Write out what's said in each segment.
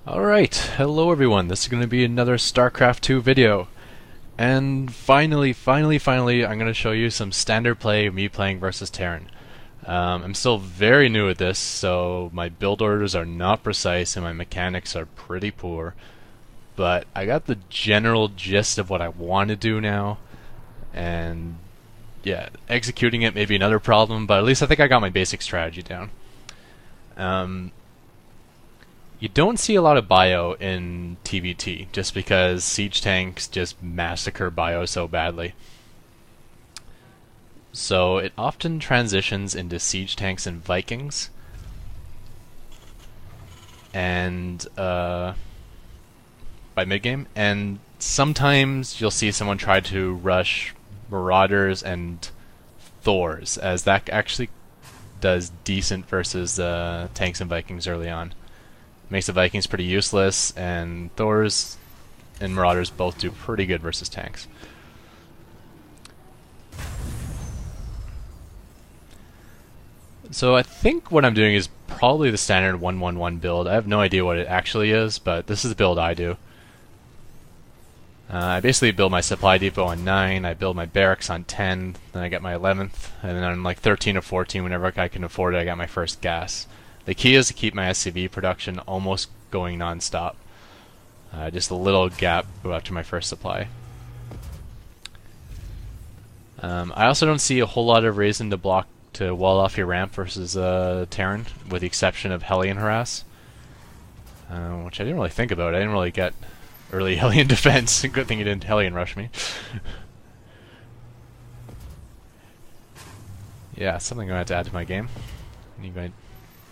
Alright, hello everyone, this is going to be another Starcraft 2 video. And finally, I'm going to show you some standard play of me playing versus Terran. I'm still very new at this, so my build orders are not precise and my mechanics are pretty poor. But I got the general gist of what I want to do now, and yeah, executing it may be another problem, but at least I think I got my basic strategy down. You don't see a lot of bio in TVT, just because siege tanks just massacre bio so badly. So it often transitions into siege tanks and Vikings, and by mid-game, and sometimes you'll see someone try to rush Marauders and Thors, as that actually does decent versus tanks and Vikings early on. Makes the Vikings pretty useless, and Thors and Marauders both do pretty good versus tanks. So I think what I'm doing is probably the standard 1-1-1 build. I have no idea what it actually is, but this is the build I do. I basically build my supply depot on 9, I build my barracks on 10, then I get my 11th, and then on like 13 or 14, whenever I can afford it, I got my first gas. The key is to keep my SCV production almost going non-stop. Just a little gap after my first supply. I also don't see a whole lot of reason to wall off your ramp versus Terran, with the exception of Hellion Harass, which I didn't really think about. I didn't really get early Hellion defense. Good thing you didn't Hellion rush me. Yeah, something I'm going to have to add to my game.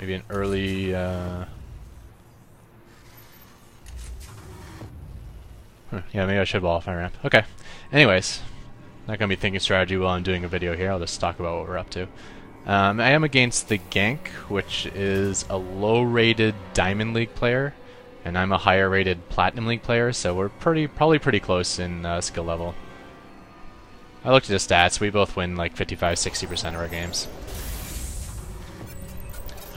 Maybe an early... Yeah, maybe I should wall off my ramp. Okay. Anyways, not going to be thinking strategy while I'm doing a video here. I'll just talk about what we're up to. I am against the Gank, which is a low-rated Diamond League player, and I'm a higher-rated Platinum League player, so we're probably pretty close in skill level. I looked at the stats. We both win like 55-60% of our games.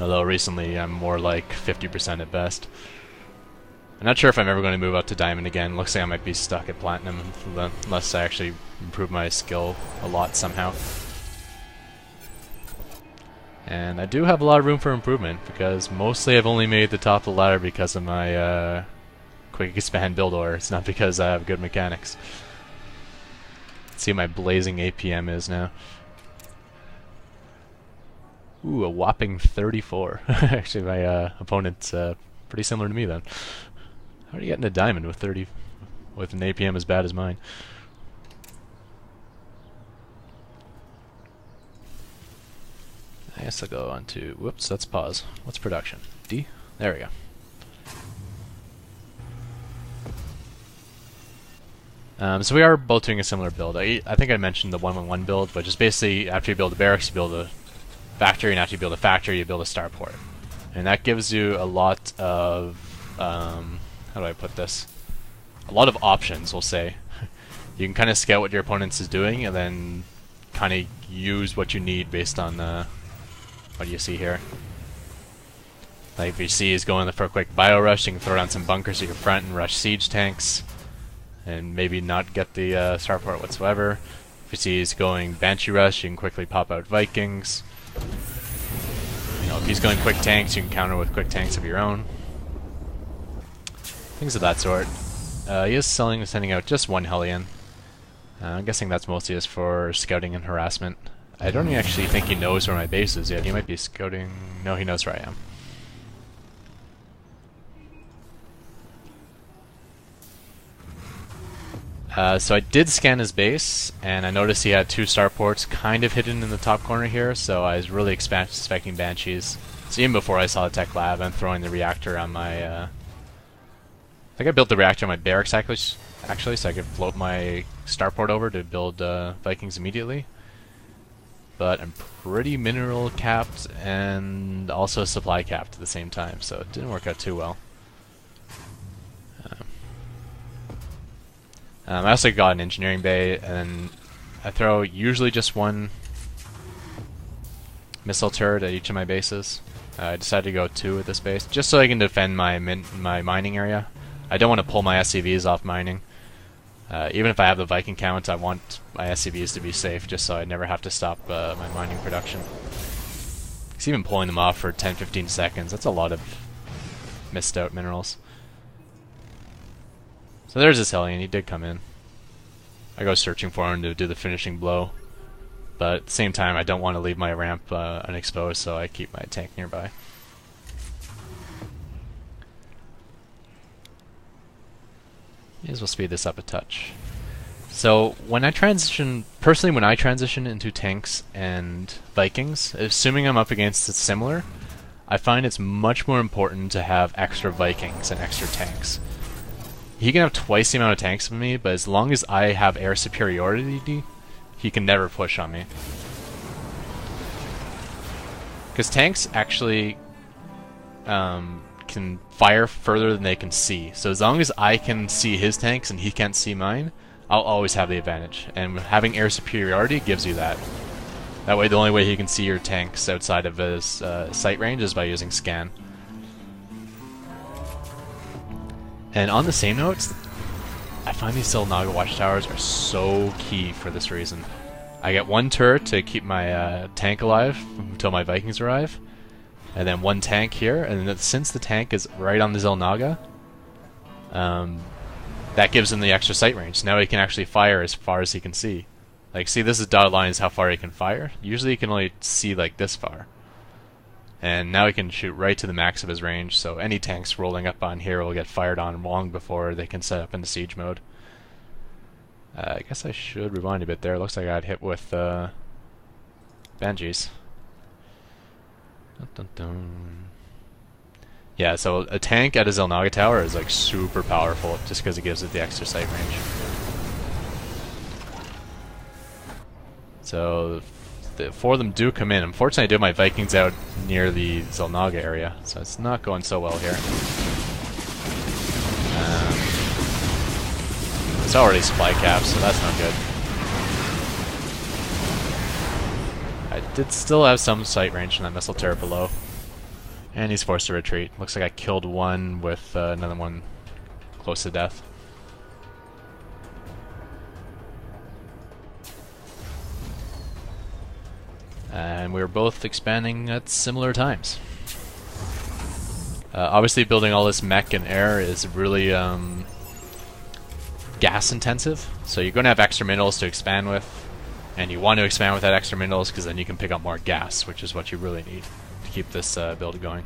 Although recently I'm more like 50% at best. I'm not sure if I'm ever going to move up to Diamond again. Looks like I might be stuck at Platinum unless I actually improve my skill a lot somehow. And I do have a lot of room for improvement, because mostly I've only made the top of the ladder because of my quick expand build order. It's not because I have good mechanics. Let's see what my blazing APM is now. Ooh, a whopping 34. Actually, my opponent's pretty similar to me then. How are you getting a diamond with an APM as bad as mine? I guess I'll go on to... Whoops, let's pause. What's production? D? There we go. So we are both doing a similar build. I think I mentioned the 1-1-1 build, but just basically after you build a barracks, you build a factory, and after you build a factory, you build a starport. And that gives you a lot of... how do I put this? A lot of options, we'll say. You can kind of scout what your opponent is doing, and then kind of use what you need based on what you see here. Like if you see he's going for a quick bio rush, you can throw down some bunkers at your front and rush siege tanks, and maybe not get the starport whatsoever. If you see he's going Banshee rush, you can quickly pop out Vikings. You know, if he's going quick tanks, you can counter with quick tanks of your own. Things of that sort. He is sending out just one Hellion. I'm guessing that's mostly just for scouting and harassment. I don't actually think he knows where my base is yet. He might be scouting... No, he knows where I am. So I did scan his base, and I noticed he had 2 starports kind of hidden in the top corner here, so I was really expecting Banshees. So even before I saw the tech lab, I'm throwing the reactor on my... I think I built the reactor on my barracks actually, so I could float my starport over to build Vikings immediately. But I'm pretty mineral capped and also supply capped at the same time, so it didn't work out too well. I also got an engineering bay, and I throw usually just one missile turret at each of my bases. I decided to go 2 with this base, just so I can defend my mining area. I don't want to pull my SCVs off mining. Even if I have the Viking count, I want my SCVs to be safe, just so I never have to stop my mining production. Because even pulling them off for 10-15 seconds, that's a lot of missed out minerals. So there's this Hellion, he did come in. I go searching for him to do the finishing blow. But at the same time, I don't want to leave my ramp unexposed, so I keep my tank nearby. May as well speed this up a touch. So when I transition, personally when I transition into tanks and Vikings, assuming I'm up against it similar, I find it's much more important to have extra Vikings and extra tanks. He can have twice the amount of tanks with me, but as long as I have air superiority, he can never push on me. Because tanks actually can fire further than they can see. So as long as I can see his tanks and he can't see mine, I'll always have the advantage. And having air superiority gives you that. That way the only way he can see your tanks outside of his sight range is by using scan. And on the same notes, I find these Xel'Naga watchtowers are so key for this reason. I get 1 turret to keep my tank alive until my Vikings arrive, and then 1 tank here, and then since the tank is right on the Xel'Naga, that gives him the extra sight range. Now he can actually fire as far as he can see. Like, see, this is dotted line is how far he can fire. Usually he can only see like this far. And now he can shoot right to the max of his range, so any tanks rolling up on here will get fired on long before they can set up into siege mode. I guess I should rewind a bit there. Looks like I got hit with Banshees. Dun, dun, dun. Yeah, so a tank at a Xel'Naga tower is like super powerful just because it gives it the extra sight range. So the 4 of them do come in. Unfortunately, I do have my Vikings out near the Xel'Naga area, so it's not going so well here. It's already supply capped, so that's not good. I did still have some sight range in that missile turret below. And he's forced to retreat. Looks like I killed 1 with another one close to death. And we were both expanding at similar times. Obviously building all this mech and air is really gas intensive, so you're going to have extra minerals to expand with, and you want to expand with that extra minerals because then you can pick up more gas, which is what you really need to keep this build going.